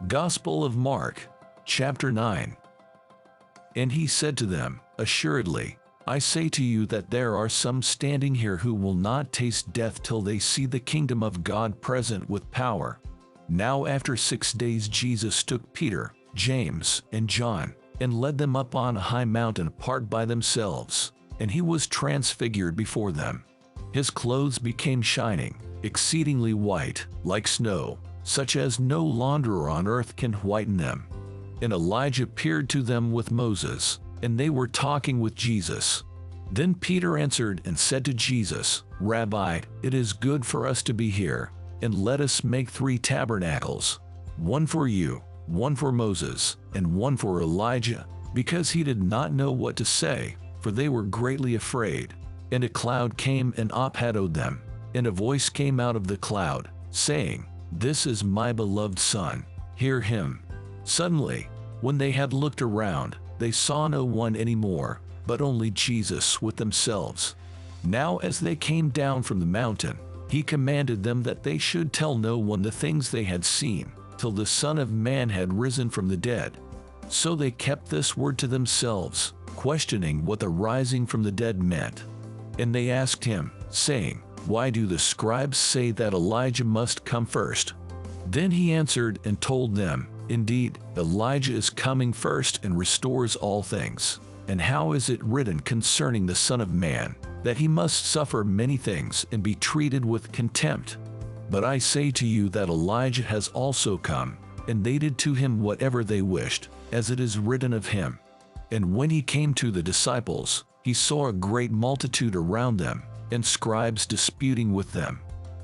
Gospel of Mark, chapter 9. And he said to them, Assuredly, I say to you that there are some standing here who will not taste death till they see the kingdom of God present with power. Now after 6 days Jesus took Peter, James, and John, and led them up on a high mountain apart by themselves, and he was transfigured before them. His clothes became shining, exceedingly white, like snow, such as no launderer on earth can whiten them. And Elijah appeared to them with Moses, and they were talking with Jesus. Then Peter answered and said to Jesus, Rabbi, it is good for us to be here, and let us make 3 tabernacles, one for you, one for Moses, and one for Elijah, because he did not know what to say, for they were greatly afraid. And a cloud came and ophadowed them, and a voice came out of the cloud, saying, This is my beloved Son, hear him. Suddenly, when they had looked around, they saw no one any more, but only Jesus with themselves. Now as they came down from the mountain, he commanded them that they should tell no one the things they had seen, till the Son of Man had risen from the dead. So they kept this word to themselves, questioning what the rising from the dead meant. And they asked him, saying, Why do the scribes say that Elijah must come first? Then he answered and told them, Indeed, Elijah is coming first and restores all things. And how is it written concerning the Son of Man, that he must suffer many things and be treated with contempt? But I say to you that Elijah has also come, and they did to him whatever they wished, as it is written of him. And when he came to the disciples, he saw a great multitude around them, and scribes disputing with them.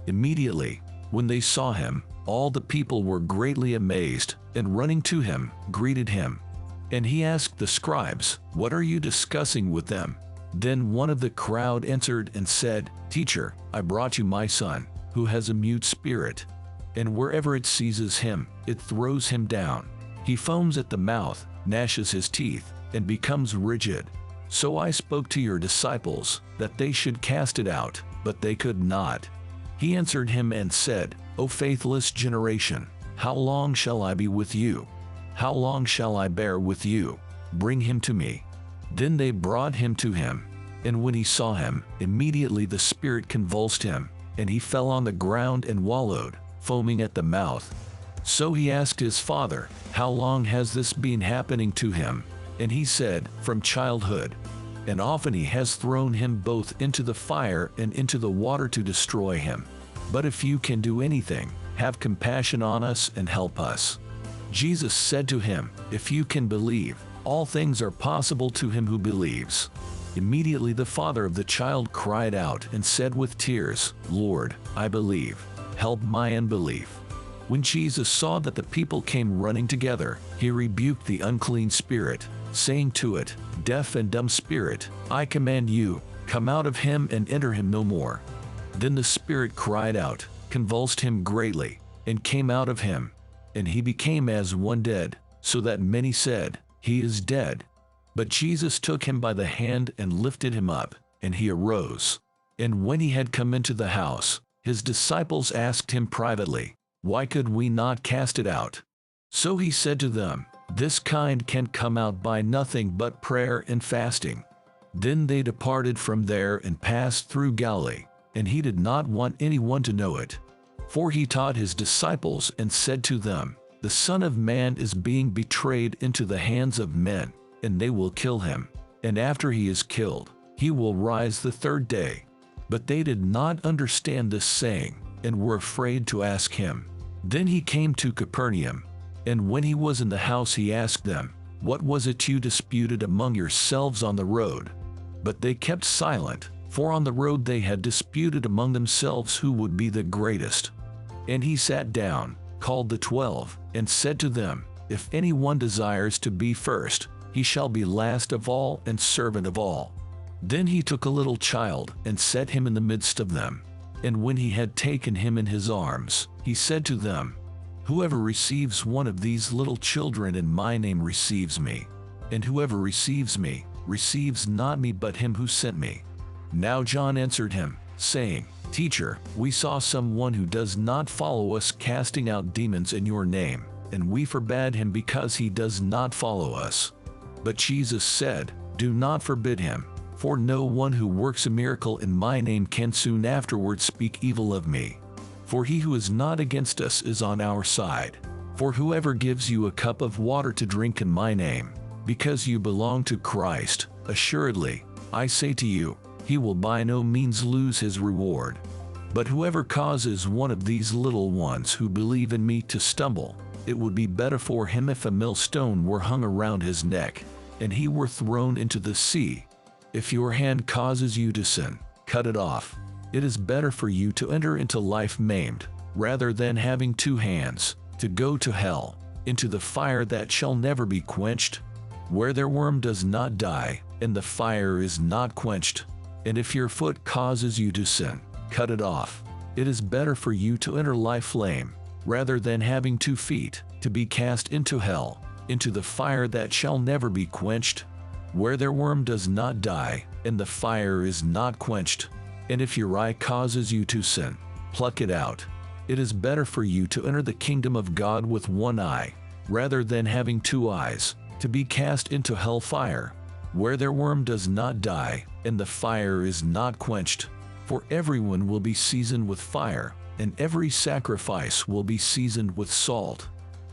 Immediately, when they saw him, all the people were greatly amazed, and running to him, greeted him. And he asked the scribes, What are you discussing with them? Then one of the crowd answered and said, Teacher, I brought you my son, who has a mute spirit. And wherever it seizes him, it throws him down. He foams at the mouth, gnashes his teeth, and becomes rigid. So I spoke to your disciples, that they should cast it out, but they could not. He answered him and said, O faithless generation, how long shall I be with you? How long shall I bear with you? Bring him to me. Then they brought him to him. And when he saw him, immediately the spirit convulsed him, and he fell on the ground and wallowed, foaming at the mouth. So he asked his father, How long has this been happening to him? And he said, From childhood. And often he has thrown him both into the fire and into the water to destroy him. But if you can do anything, have compassion on us and help us. Jesus said to him, If you can believe, all things are possible to him who believes. Immediately the father of the child cried out and said with tears, Lord, I believe, help my unbelief. When Jesus saw that the people came running together, he rebuked the unclean spirit, saying to it, Deaf and dumb spirit, I command you, come out of him and enter him no more. Then the spirit cried out, convulsed him greatly, and came out of him. And he became as one dead, so that many said, He is dead. But Jesus took him by the hand and lifted him up, and he arose. And when he had come into the house, his disciples asked him privately, Why could we not cast it out? So he said to them, This kind can come out by nothing but prayer and fasting. Then they departed from there and passed through Galilee, and he did not want anyone to know it. For he taught his disciples and said to them, The Son of Man is being betrayed into the hands of men, and they will kill him. And after he is killed, he will rise the 3rd day. But they did not understand this saying, and were afraid to ask him. Then he came to Capernaum. And when he was in the house he asked them, What was it you disputed among yourselves on the road? But they kept silent, for on the road they had disputed among themselves who would be the greatest. And he sat down, called the 12, and said to them, If anyone desires to be first, he shall be last of all and servant of all. Then he took a little child and set him in the midst of them. And when he had taken him in his arms, he said to them, Whoever receives one of these little children in my name receives me. And whoever receives me, receives not me but him who sent me. Now John answered him, saying, Teacher, we saw someone who does not follow us casting out demons in your name, and we forbade him because he does not follow us. But Jesus said, Do not forbid him, for no one who works a miracle in my name can soon afterwards speak evil of me. For he who is not against us is on our side. For whoever gives you a cup of water to drink in my name, because you belong to Christ, assuredly, I say to you, he will by no means lose his reward. But whoever causes one of these little ones who believe in me to stumble, it would be better for him if a millstone were hung around his neck, and he were thrown into the sea. If your hand causes you to sin, cut it off. It is better for you to enter into life maimed, rather than having two hands, to go to hell, into the fire that shall never be quenched, where their worm does not die, and the fire is not quenched. And if your foot causes you to sin, cut it off. It is better for you to enter life lame, rather than having 2 feet, to be cast into hell, into the fire that shall never be quenched, where their worm does not die, and the fire is not quenched. And if your eye causes you to sin, pluck it out. It is better for you to enter the kingdom of God with 1 eye, rather than having 2 eyes, to be cast into hell fire, where their worm does not die, and the fire is not quenched. For everyone will be seasoned with fire, and every sacrifice will be seasoned with salt.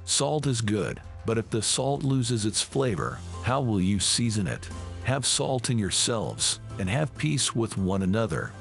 Salt is good, but if the salt loses its flavor, how will you season it? Have salt in yourselves, and have peace with one another.